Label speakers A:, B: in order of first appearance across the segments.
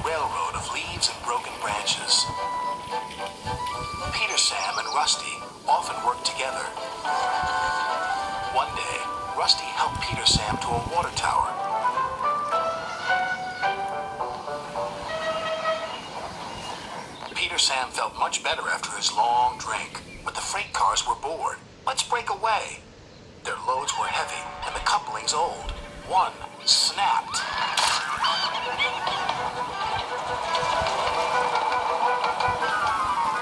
A: railroad of leaves and broken branches. Peter, Sam, and Rusty often worked together. One day, Rusty helped Peter Sam to a water tower. Peter Sam felt much better after his long drink, but the freight cars were bored. Let's break away. Their loads were heavy and the couplings old. One snapped.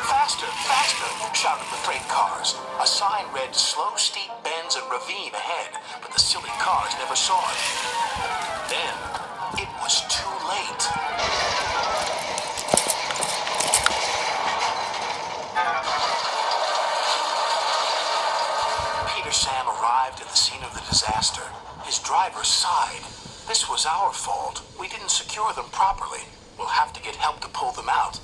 A: Faster, faster, shouted the freight cars. A sign read slow, steep bends and ravine ahead, but the silly cars never saw it. Then, it was too late. Peter Sam arrived at the scene of the disaster. His driver sighed. This was our fault. We didn't secure them properly. We'll have to get help to pull them out.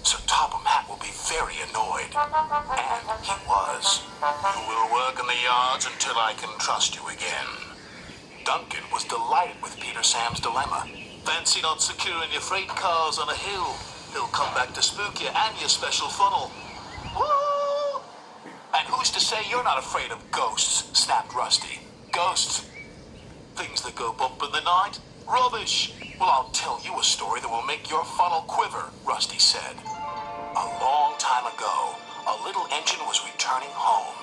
A: Sir Topham Hatt will be very annoyed. And he was. You will work in the yards until I can trust you again. Duncan was delighted with Peter Sam's dilemma. Fancy not securing your freight cars on a hill. He'll come back to spook you and your special funnel. Woo! And who's to say you're not afraid of ghosts? Snapped Rusty. Ghosts? Things that go bump in the night? Rubbish! Well, I'll tell you a story that will make your funnel quiver, Rusty said. A long time ago, a little engine was returning home.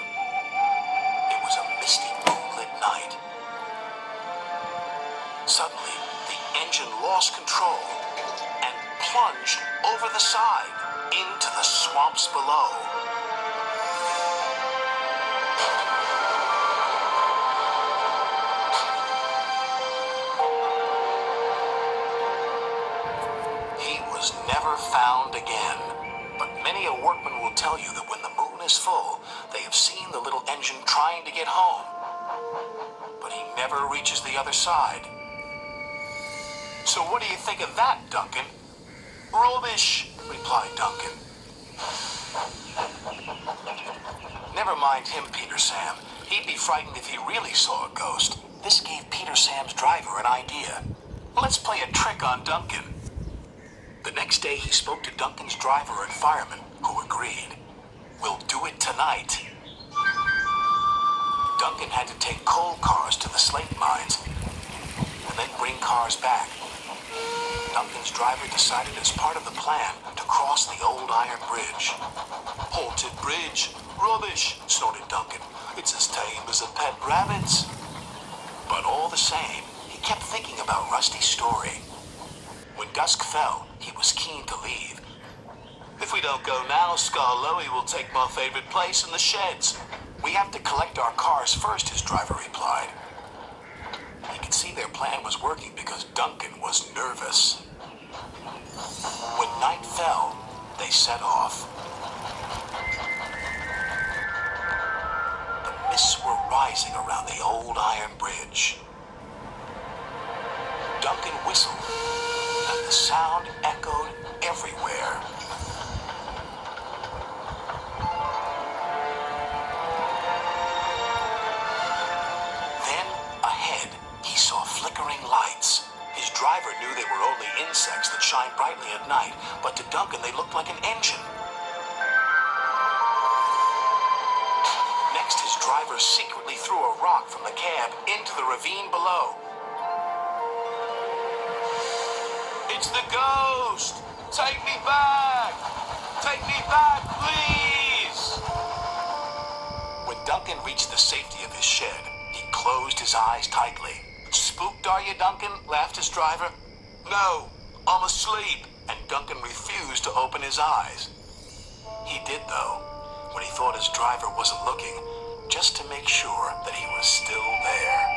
A: It was a misty, moonlit night. Suddenly, the engine lost control and plunged over the side into the swamps below. He was never found again. But many a workman will tell you that when the moon is full, they have seen the little engine trying to get home. But he never reaches the other side. So what do you think of that, Duncan? Rubbish, replied Duncan. Never mind him, Peter Sam. He'd be frightened if he really saw a ghost. This gave Peter Sam's driver an idea. Let's play a trick on Duncan. The next day he spoke to Duncan's driver and fireman, who agreed. We'll do it tonight. Duncan had to take coal cars to the slate mines and then bring cars back. Duncan's driver decided as part of the plan to cross the old iron bridge. Haunted bridge? Rubbish, snorted Duncan. It's as tame as a pet rabbit's. But all the same, he kept thinking about Rusty's story. When dusk fell, he was keen to leave. If we don't go now, Scarloey will take my favorite place in the sheds. We have to collect our cars first, his driver replied. He could see their plan was working because Duncan was nervous. When night fell, they set off. The mists were rising around the old iron bridge. Duncan whistled, and the sound echoed everywhere. Then, ahead, he saw flickering lights. His driver knew they were only insects that shine brightly at night, but to Duncan they looked like an engine. Next, his driver secretly threw a rock from the cab into the ravine below. It's the ghost! Take me back! Take me back, please! When Duncan reached the safety of his shed, he closed his eyes tightly. Spooked, are you, Duncan? Laughed his driver. No, I'm asleep. And Duncan refused to open his eyes. He did, though, when he thought his driver wasn't looking, just to make sure that he was still there.